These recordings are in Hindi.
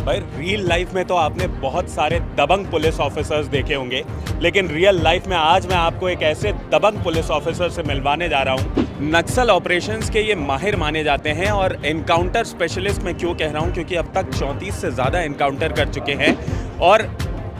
भाई रियल लाइफ में तो आपने बहुत सारे दबंग पुलिस ऑफिसर्स देखे होंगे, लेकिन रियल लाइफ में आज मैं आपको एक ऐसे दबंग पुलिस ऑफिसर से मिलवाने जा रहा हूँ। नक्सल ऑपरेशंस के ये माहिर माने जाते हैं और एनकाउंटर स्पेशलिस्ट मैं क्यों कह रहा हूँ, क्योंकि अब तक 34 से ज़्यादा एनकाउंटर कर चुके हैं और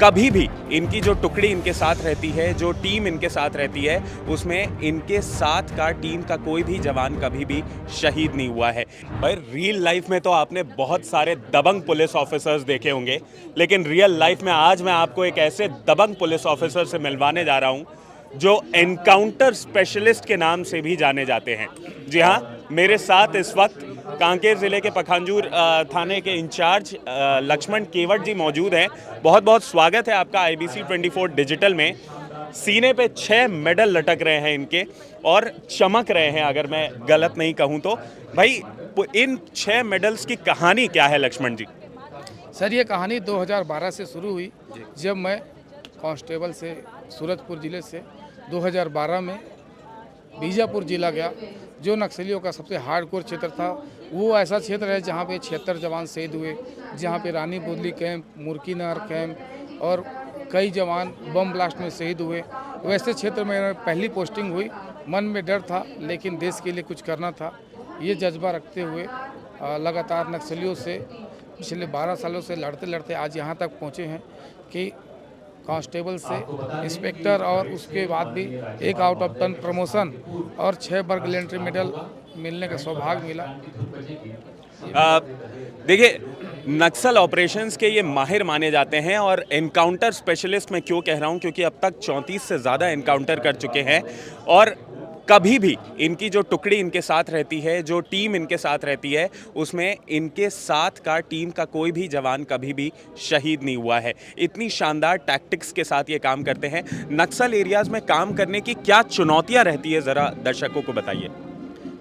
कभी भी इनकी जो टुकड़ी इनके साथ रहती है, जो टीम इनके साथ रहती है, उसमें इनके साथ का टीम का कोई भी जवान कभी भी शहीद नहीं हुआ है। भाई रियल लाइफ में तो आपने बहुत सारे दबंग पुलिस ऑफिसर्स देखे होंगे, लेकिन रियल लाइफ में आज मैं आपको एक ऐसे दबंग पुलिस ऑफिसर से मिलवाने जा रहा हूँ जो एनकाउंटर स्पेशलिस्ट के नाम से भी जाने जाते हैं। जी हाँ, मेरे साथ इस वक्त कांकेर ज़िले के पखांजूर थाने के इंचार्ज लक्ष्मण केवट जी मौजूद हैं। बहुत बहुत स्वागत है आपका IBC 24 डिजिटल में। सीने पे 6 मेडल लटक रहे हैं इनके और चमक रहे हैं, अगर मैं गलत नहीं कहूँ तो। भाई इन 6 मेडल्स की कहानी क्या है लक्ष्मण जी? सर, ये कहानी 2012 से शुरू हुई, जब मैं कांस्टेबल से सूरजपुर ज़िले से 2012 में बीजापुर जिला गया। जो नक्सलियों का सबसे हार्डकोर क्षेत्र था, वो ऐसा क्षेत्र है जहाँ पे 76 जवान शहीद हुए, जहाँ पे रानी बुदली कैंप, मुर्कीनार कैंप और कई जवान बम ब्लास्ट में शहीद हुए। वैसे क्षेत्र में पहली पोस्टिंग हुई। मन में डर था, लेकिन देश के लिए कुछ करना था। ये जज्बा रखते हुए लगातार नक्सलियों से पिछले 12 सालों से लड़ते लड़ते आज यहाँ तक पहुँचे हैं कि कांस्टेबल से इंस्पेक्टर और उसके बाद भी 1 आउट ऑफ 10 प्रमोशन और 6 बार गैलेंट्री मेडल मिलने का सौभाग्य मिला। देखिए, नक्सल ऑपरेशंस के ये माहिर माने जाते हैं और एनकाउंटर स्पेशलिस्ट मैं क्यों कह रहा हूँ, क्योंकि अब तक 34 से ज़्यादा एनकाउंटर कर चुके हैं और कभी भी इनकी जो टुकड़ी इनके साथ रहती है, जो टीम इनके साथ रहती है, उसमें इनके साथ का टीम का कोई भी जवान कभी भी शहीद नहीं हुआ है। इतनी शानदार टैक्टिक्स के साथ ये काम करते हैं। नक्सल एरियाज़ में काम करने की क्या चुनौतियाँ रहती है, ज़रा दर्शकों को बताइए।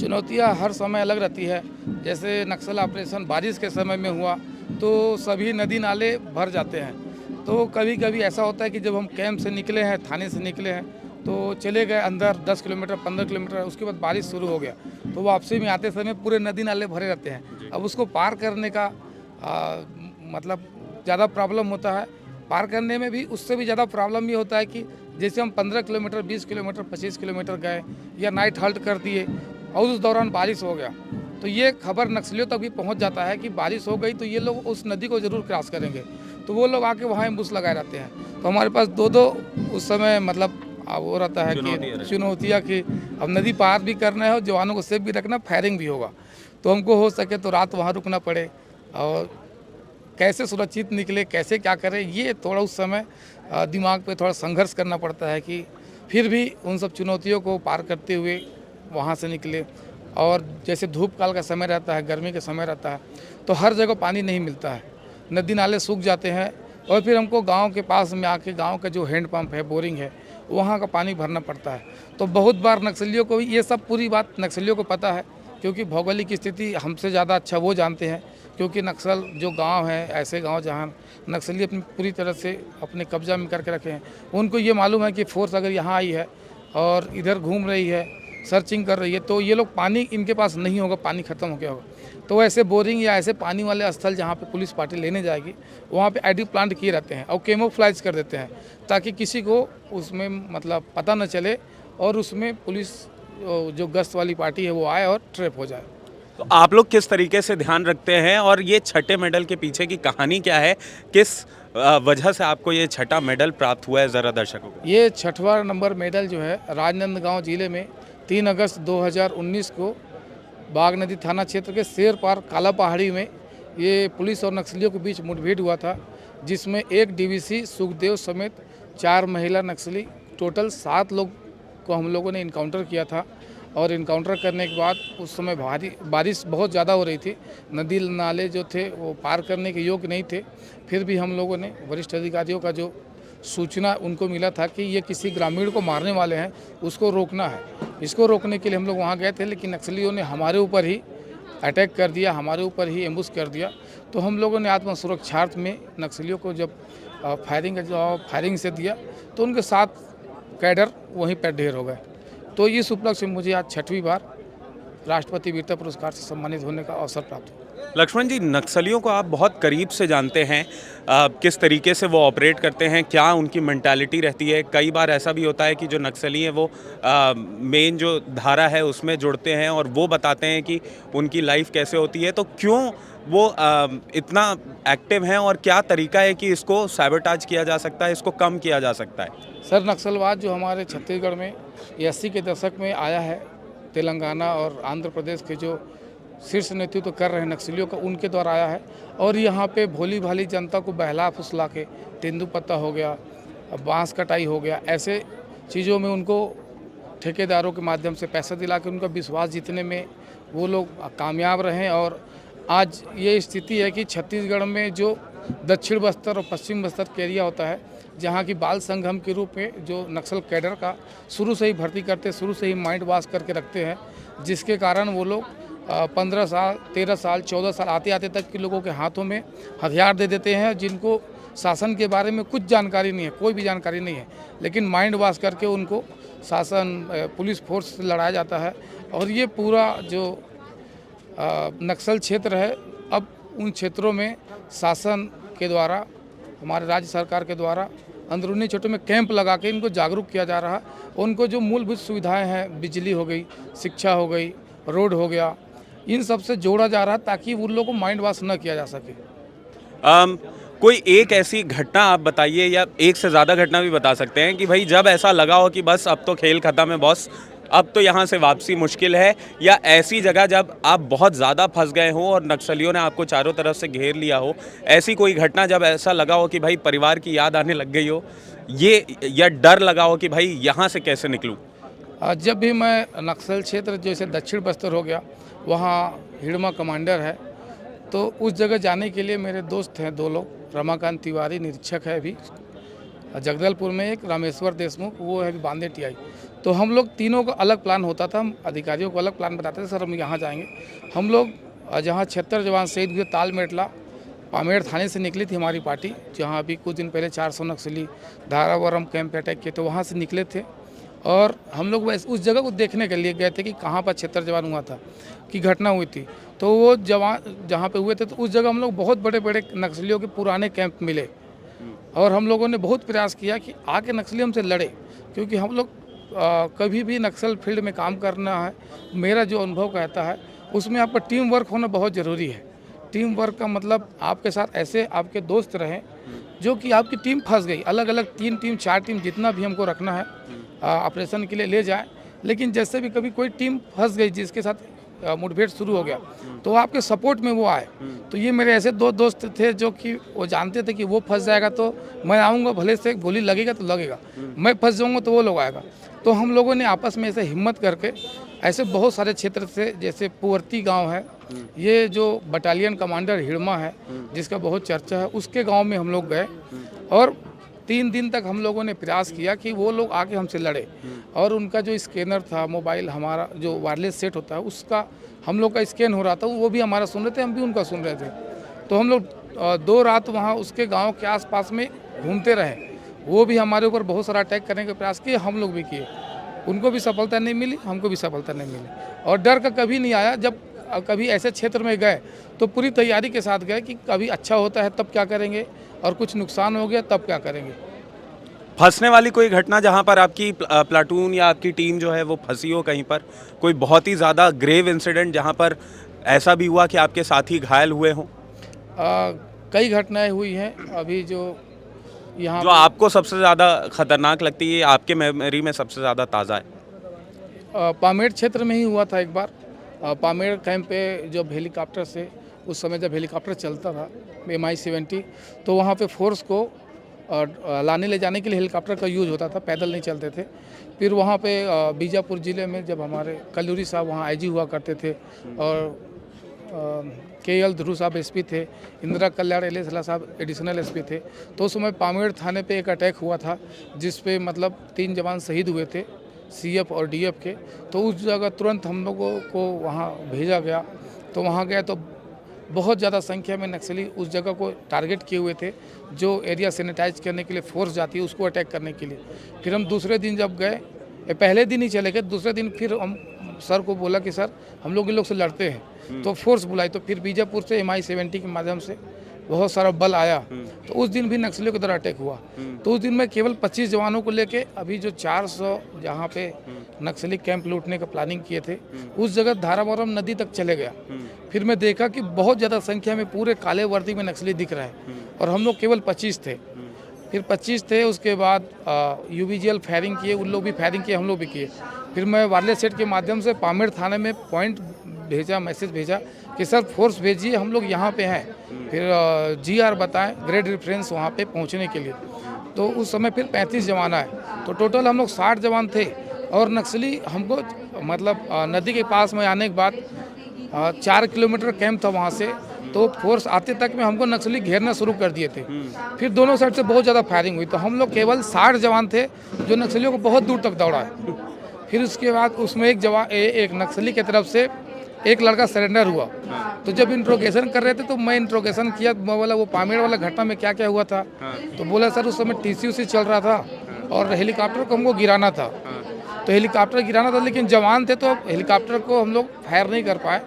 चुनौतियाँ हर समय अलग रहती है। जैसे नक्सल ऑपरेशन बारिश के समय में हुआ तो सभी नदी नाले भर जाते हैं। तो कभी कभी ऐसा होता है कि जब हम कैंप से निकले हैं, थाने से निकले हैं, तो चले गए अंदर 10 किलोमीटर 15 किलोमीटर, उसके बाद बारिश शुरू हो गया तो वापसी में आते समय पूरे नदी नाले भरे रहते हैं। अब उसको पार करने का मतलब ज़्यादा प्रॉब्लम होता है। पार करने में भी उससे भी ज़्यादा प्रॉब्लम ये होता है कि जैसे हम 15 किलोमीटर 20 किलोमीटर 25 किलोमीटर गए या नाइट हॉल्ट कर दिए और उस दौरान बारिश हो गया, तो ये खबर नक्सलियों तक भी पहुंच जाता है कि बारिश हो गई तो ये लोग उस नदी को ज़रूर क्रॉस करेंगे। तो वो लोग आके वहाँ एम्बुश लगाए रहते हैं। तो हमारे पास दो उस समय मतलब वो रहता है कि चुनौतियाँ कि अब नदी पार भी करना है और जवानों को सेफ भी रखना, फायरिंग भी होगा। तो हमको हो सके तो रात वहाँ रुकना पड़े और कैसे सुरक्षित निकले, कैसे क्या करें, ये थोड़ा उस समय दिमाग पे थोड़ा संघर्ष करना पड़ता है कि फिर भी उन सब चुनौतियों को पार करते हुए वहाँ से निकले। और जैसे धूप काल का समय रहता है, गर्मी का समय रहता है, तो हर जगह पानी नहीं मिलता है, नदी नाले सूख जाते हैं और फिर हमको गांव के पास में आके गांव का जो हैंड पंप है, बोरिंग है, वहाँ का पानी भरना पड़ता है। तो बहुत बार नक्सलियों को ये सब पूरी बात नक्सलियों को पता है, क्योंकि भौगोलिक स्थिति हमसे ज़्यादा अच्छा वो जानते हैं। क्योंकि नक्सल जो गांव है, ऐसे गांव जहाँ नक्सली अपनी पूरी तरह से अपने कब्जा में करके रखे हैं, उनको ये मालूम है कि फोर्स अगर यहाँ आई है और इधर घूम रही है, सर्चिंग कर रही है, तो ये लोग पानी इनके पास नहीं होगा, पानी ख़त्म हो गया होगा। तो ऐसे बोरिंग या ऐसे पानी वाले स्थल जहाँ पे पुलिस पार्टी लेने जाएगी, वहाँ पे आईडी प्लांट किए रहते हैं और कैमोफ्लेज कर देते हैं, ताकि किसी को उसमें मतलब पता न चले और उसमें पुलिस जो गश्त वाली पार्टी है वो आए और ट्रैप हो जाए। तो आप लोग किस तरीके से ध्यान रखते हैं और ये छठे मेडल के पीछे की कहानी क्या है? किस वजह से आपको ये छठा मेडल प्राप्त हुआ है, ज़रा दर्शकों को? ये 6वां नंबर मेडल जो है राजनांदगांव जिले में 3 अगस्त 2019 को बाग नदी थाना क्षेत्र के शेर पार काला पहाड़ी में ये पुलिस और नक्सलियों के बीच मुठभेड़ हुआ था, जिसमें एक DVC सुखदेव समेत 4 महिला नक्सली, टोटल 7 लोग को हम लोगों ने इनकाउंटर किया था। और इनकाउंटर करने के बाद उस समय बारिश बहुत ज़्यादा हो रही थी, नदी नाले जो थे वो पार करने के योग्य नहीं थे। फिर भी हम लोगों ने वरिष्ठ अधिकारियों का जो सूचना उनको मिला था कि ये किसी ग्रामीण को मारने वाले हैं, उसको रोकना है। इसको रोकने के लिए हम लोग वहाँ गए थे, लेकिन नक्सलियों ने हमारे ऊपर ही अटैक कर दिया, हमारे ऊपर ही एम्बुश कर दिया। तो हम लोगों ने आत्मसुरक्षार्थ में नक्सलियों को जब फायरिंग से दिया तो उनके 7 कैडर वहीं पर ढेर हो गए। तो इस उपलक्ष्य में मुझे आज 6वीं बार राष्ट्रपति वीरता पुरस्कार से सम्मानित होने का अवसर प्राप्त हुआ। लक्ष्मण जी, नक्सलियों को आप बहुत करीब से जानते हैं, किस तरीके से वो ऑपरेट करते हैं, क्या उनकी मेंटालिटी रहती है। कई बार ऐसा भी होता है कि जो नक्सली हैं वो मेन जो धारा है उसमें जुड़ते हैं और वो बताते हैं कि उनकी लाइफ कैसे होती है। तो क्यों वो इतना एक्टिव हैं और क्या तरीका है कि इसको सैबोटाज किया जा सकता है, इसको कम किया जा सकता है? सर, नक्सलवाद जो हमारे छत्तीसगढ़ में ये 80 के दशक में आया है, तेलंगाना और आंध्र प्रदेश के जो शीर्ष नेतृत्व कर रहे हैं नक्सलियों का, उनके द्वारा आया है। और यहाँ पे भोली भाली जनता को बहला फुसला के तेंदुपत्ता हो गया, बांस कटाई हो गया, ऐसे चीज़ों में उनको ठेकेदारों के माध्यम से पैसा दिला के उनका विश्वास जीतने में वो लोग कामयाब रहे। और आज ये स्थिति है कि छत्तीसगढ़ में जो दक्षिण बस्तर और पश्चिम बस्तर के एरिया होता है, जहाँ की बाल संगम के रूप में जो नक्सल कैडर का शुरू से ही भर्ती करते, शुरू से ही माइंड वॉश करके रखते हैं, जिसके कारण वो लोग 15 साल, 13 साल, 14 साल आते आते तक के लोगों के हाथों में हथियार दे देते हैं, जिनको शासन के बारे में कुछ जानकारी नहीं है, कोई भी जानकारी नहीं है, लेकिन माइंड वॉश करके उनको शासन पुलिस फोर्स से लड़ाया जाता है। और ये पूरा जो नक्सल क्षेत्र है, अब उन क्षेत्रों में शासन के द्वारा, हमारे राज्य सरकार के द्वारा अंदरूनी क्षेत्रों में कैंप लगा के इनको जागरूक किया जा रहा है। उनको जो मूलभूत सुविधाएं हैं, बिजली हो गई, शिक्षा हो गई, रोड हो गया, इन सब से जोड़ा जा रहा है ताकि उन लोगों को माइंड वॉश न किया जा सके। कोई एक ऐसी घटना आप बताइए, या एक से ज़्यादा घटना भी बता सकते हैं, कि भाई जब ऐसा लगा हो कि बस अब तो खेल खत्म है बॉस, अब तो यहाँ से वापसी मुश्किल है, या ऐसी जगह जब आप बहुत ज़्यादा फंस गए हो और नक्सलियों ने आपको चारों तरफ से घेर लिया हो, ऐसी कोई घटना जब ऐसा लगा हो कि भाई परिवार की याद आने लग गई हो, ये या डर लगा हो कि भाई यहाँ से कैसे निकलूँ? जब भी मैं नक्सल क्षेत्र जैसे दक्षिण बस्तर हो गया, वहाँ हिड़मा कमांडर है, तो उस जगह जाने के लिए मेरे दोस्त हैं 2 लोग, रमाकांत तिवारी निरीक्षक है अभी जगदलपुर में, एक रामेश्वर देशमुख, वो है बांदे टीआई। तो हम लोग तीनों का अलग प्लान होता था, हम अधिकारियों को अलग प्लान बताते थे, सर हम यहाँ जाएंगे। हम लोग जहाँ 76 जवान शहीद हुए ताल मेटला पामेड़ थाने से निकली थी हमारी पार्टी, जहाँ अभी कुछ दिन पहले 400 नक्सली धारावरम कैंप पे अटैक किए, तो वहाँ से निकले थे। और हम लोग उस जगह को देखने के लिए गए थे कि कहाँ पर 76 जवान हुआ था, कि घटना हुई थी। तो वो जवान जहाँ पे हुए थे, तो उस जगह हम लोग बहुत बड़े बड़े नक्सलियों के पुराने कैंप मिले, और हम लोगों ने बहुत प्रयास किया कि आके नक्सली हमसे लड़े, क्योंकि हम लोग कभी भी नक्सल फील्ड में काम करना है, मेरा जो अनुभव कहता है उसमें आपका टीम वर्क होना बहुत ज़रूरी है। टीम वर्क का मतलब आपके साथ ऐसे आपके दोस्त रहें जो कि आपकी टीम फंस गई, अलग अलग 3 टीम 4 टीम जितना भी हमको रखना है ऑपरेशन के लिए ले जाए, लेकिन जैसे भी कभी कोई टीम फंस गई जिसके साथ मुठभेड़ शुरू हो गया, तो आपके सपोर्ट में वो आए। तो ये मेरे ऐसे 2 दोस्त थे जो कि वो जानते थे कि वो फंस जाएगा तो मैं आऊँगा, भले से गोली लगेगा तो लगेगा, मैं फंस जाऊँगा तो वो लोग आएगा। तो हम लोगों ने आपस में ऐसे हिम्मत करके ऐसे बहुत सारे क्षेत्र से, जैसे पुवर्ती गांव है, ये जो बटालियन कमांडर हिड़मा है जिसका बहुत चर्चा है, उसके गांव में हम लोग गए और 3 दिन तक हम लोगों ने प्रयास किया कि वो लोग आके हमसे लड़े। और उनका जो स्कैनर था, मोबाइल हमारा जो वायरलेस सेट होता है, उसका हम लोग का स्कैन हो रहा था, वो भी हमारा सुन रहे थे, हम भी उनका सुन रहे थे। तो हम लोग 2 रात वहाँ उसके गाँव के आसपास में घूमते रहे। वो भी हमारे ऊपर बहुत सारा अटैक करने का प्रयास किए, हम लोग भी किए, उनको भी सफलता नहीं मिली, हमको भी सफलता नहीं मिली। और डर का कभी नहीं आया। जब कभी ऐसे क्षेत्र में गए तो पूरी तैयारी के साथ गए कि कभी अच्छा होता है तब क्या करेंगे, और कुछ नुकसान हो गया तब क्या करेंगे। फंसने वाली कोई घटना जहाँ पर आपकी प्लाटून या आपकी टीम जो है वो फंसी हो कहीं पर, कोई बहुत ही ज़्यादा ग्रेव इंसिडेंट जहाँ पर ऐसा भी हुआ कि आपके साथी घायल हुए हों? कई घटनाएं हुई हैं। अभी जो यहाँ जो आपको सबसे ज़्यादा खतरनाक लगती है, आपके मेमोरी में सबसे ज़्यादा ताज़ा है? पामेड़ क्षेत्र में ही हुआ था एक बार। पामेड़ कैंप पे जब हेलीकॉप्टर से, उस समय जब हेलीकॉप्टर चलता था MI-70, तो वहाँ पे फोर्स को लाने ले जाने के लिए हेलीकॉप्टर का यूज होता था, पैदल नहीं चलते थे। फिर वहाँ पे बीजापुर ज़िले में जब हमारे कल्लूरी साहब वहाँ आईजी हुआ करते थे, और KL ध्रुव साहब SP थे, इंदिरा कल्याण एलेसला साहब एडिशनल SP थे, तो उस समय पामेड़ थाने पे एक अटैक हुआ था जिस पे मतलब 3 जवान शहीद हुए थे, CF और DF के। तो उस जगह तुरंत हम लोगों को वहाँ भेजा गया। तो वहाँ गया तो बहुत ज़्यादा संख्या में नक्सली उस जगह को टारगेट किए हुए थे, जो एरिया सैनिटाइज करने के लिए फोर्स जाती है उसको अटैक करने के लिए। फिर हम दूसरे दिन जब गए, पहले दिन ही चले गए, दूसरे दिन फिर हम सर को बोला कि सर हम लोग इन लोग से लड़ते हैं, तो फोर्स बुलाई। तो फिर बीजापुर से MI-70 के माध्यम से बहुत सारा बल आया, तो उस दिन भी नक्सलियों के द्वारा अटैक हुआ। तो उस दिन में केवल 25 जवानों को लेके अभी जो 400 जहाँ पे नक्सली कैंप लूटने का प्लानिंग किए थे, उस जगह धारावरम नदी तक चले गया। फिर मैं देखा कि बहुत ज़्यादा संख्या में पूरे काले वर्दी में नक्सली दिख रहे हैं, और हम लोग केवल 25 थे। फिर 25 थे, उसके बाद UBGL फायरिंग किए, उन लोग भी फायरिंग किए, हम लोग भी किए। फिर मैं वायरलेस सेट के माध्यम से पामेड़ थाने में पॉइंट भेजा, मैसेज भेजा कि सर फोर्स भेजिए, हम लोग यहाँ पे हैं। फिर GR बताएं ग्रेड रेफरेंस वहाँ पे पहुँचने के लिए। तो उस समय फिर 35 जवान आए, तो टोटल हम लोग 60 जवान थे। और नक्सली हमको मतलब नदी के पास में आने के बाद 4 किलोमीटर कैंप था वहाँ से, तो फोर्स आते तक में हमको नक्सली घेरना शुरू कर दिए थे। फिर दोनों साइड से बहुत ज़्यादा फायरिंग हुई, तो हम लोग केवल 60 जवान थे जो नक्सलियों को बहुत दूर तक दौड़ाए। फिर उसके बाद उसमें एक नक्सली की तरफ से एक लड़का सरेंडर हुआ। तो जब इंट्रोगेशन कर रहे थे तो मैं इंट्रोगेशन किया, मैं बोला वो पामेड़ वाला घटना में क्या क्या हुआ था। तो बोला सर उस समय TC चल रहा था और हेलीकॉप्टर को हमको गिराना था। तो हेलीकॉप्टर गिराना था, लेकिन जवान थे तो हेलीकॉप्टर को हम लोग फायर नहीं कर पाए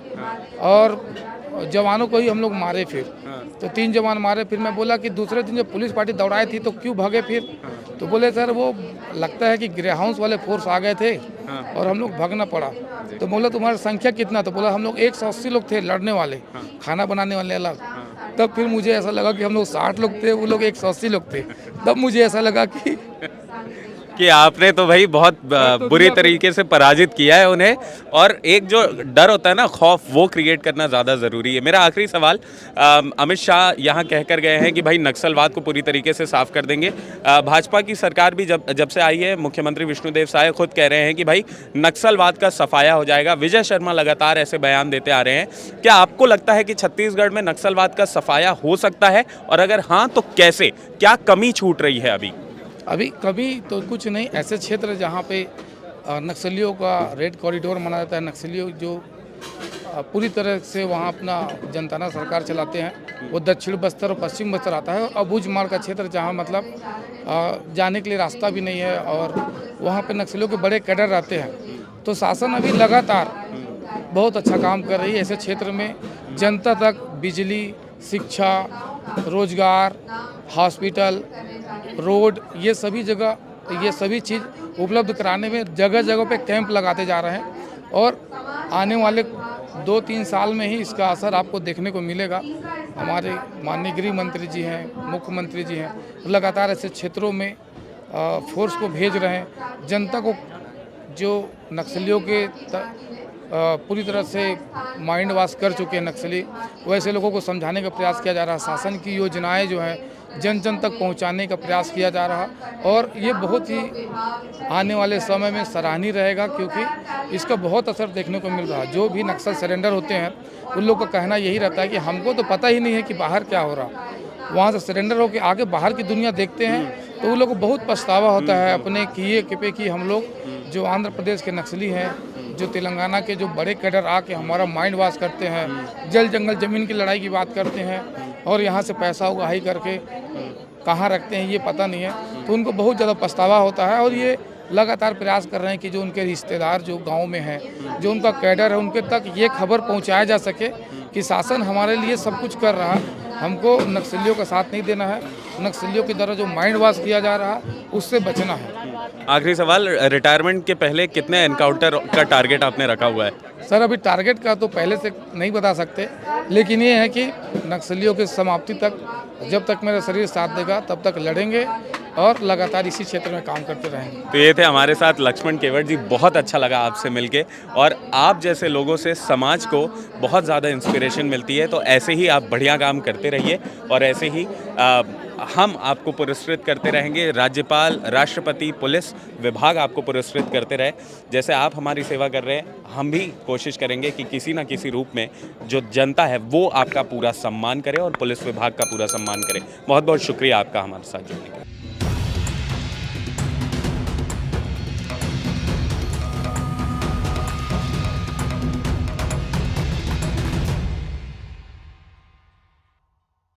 और जवानों को ही हम लोग मारे। फिर तो 3 जवान मारे। फिर मैं बोला कि दूसरे दिन जब पुलिस पार्टी दौड़ाई थी तो क्यों भागे फिर? तो बोले सर वो लगता है कि ग्रे हाउस वाले फोर्स आ गए थे और हम लोग भागना पड़ा। तो बोला तुम्हारी संख्या कितना? तो बोला हम लोग 180 लोग थे लड़ने वाले, खाना बनाने वाले अलग। तब फिर मुझे ऐसा लगा कि हम लोग 60 लोग थे, वो लोग 180 लोग थे। तब मुझे ऐसा लगा कि आपने तो भाई बहुत बुरी तरीके से पराजित किया है उन्हें, और एक जो डर होता है ना, खौफ, वो क्रिएट करना ज़्यादा ज़रूरी है। मेरा आखिरी सवाल, अमित शाह यहाँ कहकर गए हैं कि भाई नक्सलवाद को पूरी तरीके से साफ कर देंगे। भाजपा की सरकार भी जब से आई है, मुख्यमंत्री विष्णुदेव साय खुद कह रहे हैं कि भाई नक्सलवाद का सफाया हो जाएगा। विजय शर्मा लगातार ऐसे बयान देते आ रहे हैं। क्या आपको लगता है कि छत्तीसगढ़ में नक्सलवाद का सफाया हो सकता है, और अगर हाँ तो कैसे? क्या कमी छूट रही है अभी कभी तो कुछ नहीं। ऐसे क्षेत्र जहाँ पे नक्सलियों का रेड कॉरिडोर माना जाता है, नक्सलियों जो पूरी तरह से वहाँ अपना जनताना सरकार चलाते हैं, वो दक्षिण बस्तर और पश्चिम बस्तर आता है। और अबूझमाड़ का क्षेत्र जहाँ मतलब जाने के लिए रास्ता भी नहीं है, और वहाँ पे नक्सलियों के बड़े कैडर रहते हैं। तो शासन अभी लगातार बहुत अच्छा काम कर रही है। ऐसे क्षेत्र में जनता तक बिजली, शिक्षा, रोजगार, हॉस्पिटल, रोड, ये सभी जगह, ये सभी चीज़ उपलब्ध कराने में जगह जगह पे कैंप लगाते जा रहे हैं। और आने वाले 2-3 साल में ही इसका असर आपको देखने को मिलेगा। हमारे माननीय गृह मंत्री जी हैं, मुख्यमंत्री जी हैं, लगातार ऐसे क्षेत्रों में फोर्स को भेज रहे हैं। जनता को जो नक्सलियों के पूरी तरह से माइंड वॉश कर चुके हैं नक्सली, वैसे लोगों को समझाने का प्रयास किया जा रहा है। शासन की योजनाएं जो हैं जन जन तक पहुंचाने का प्रयास किया जा रहा, और ये बहुत ही आने वाले समय में सराहनीय रहेगा, क्योंकि इसका बहुत असर देखने को मिल रहा है। जो भी नक्सल सरेंडर होते हैं उन लोगों का कहना यही रहता है कि हमको तो पता ही नहीं है कि बाहर क्या हो रहा। वहाँ से सरेंडर होकर आगे बाहर की दुनिया देखते हैं तो उन लोगों को बहुत पछतावा होता है अपने किए पे कि हम लोग जो आंध्र प्रदेश के नक्सली हैं, जो तेलंगाना के जो बड़े कैडर आके हमारा माइंड वॉश करते हैं, जल जंगल ज़मीन की लड़ाई की बात करते हैं, और यहाँ से पैसा उगाही करके कहाँ रखते हैं ये पता नहीं है। तो उनको बहुत ज़्यादा पछतावा होता है, और ये लगातार प्रयास कर रहे हैं कि जो उनके रिश्तेदार जो गांव में हैं, जो उनका कैडर है, उनके तक ये खबर पहुंचाया जा सके कि शासन हमारे लिए सब कुछ कर रहा है, हमको नक्सलियों का साथ नहीं देना है, नक्सलियों की तरह जो माइंड वॉश किया जा रहा है उससे बचना है। आखिरी सवाल, रिटायरमेंट के पहले कितने एनकाउंटर का टारगेट आपने रखा हुआ है? सर अभी टारगेट का तो पहले से नहीं बता सकते, लेकिन ये है कि नक्सलियों की समाप्ति तक जब तक मेरा शरीर साथ देगा तब तक लड़ेंगे और लगातार इसी क्षेत्र में काम करते रहेंगे। तो ये थे हमारे साथ लक्ष्मण केवट जी। बहुत अच्छा लगा आपसे मिलके, और आप जैसे लोगों से समाज को बहुत ज़्यादा इंस्पिरेशन मिलती है। तो ऐसे ही आप बढ़िया काम करते रहिए, और ऐसे ही हम आपको पुरस्कृत करते रहेंगे। राज्यपाल, राष्ट्रपति, पुलिस विभाग आपको पुरस्कृत करते रहे। जैसे आप हमारी सेवा कर रहे हैं, हम भी कोशिश करेंगे कि किसी न किसी रूप में जो जनता है वो आपका पूरा सम्मान करे और पुलिस विभाग का पूरा सम्मान करे। बहुत बहुत शुक्रिया आपका हमारे साथ जुड़ने का।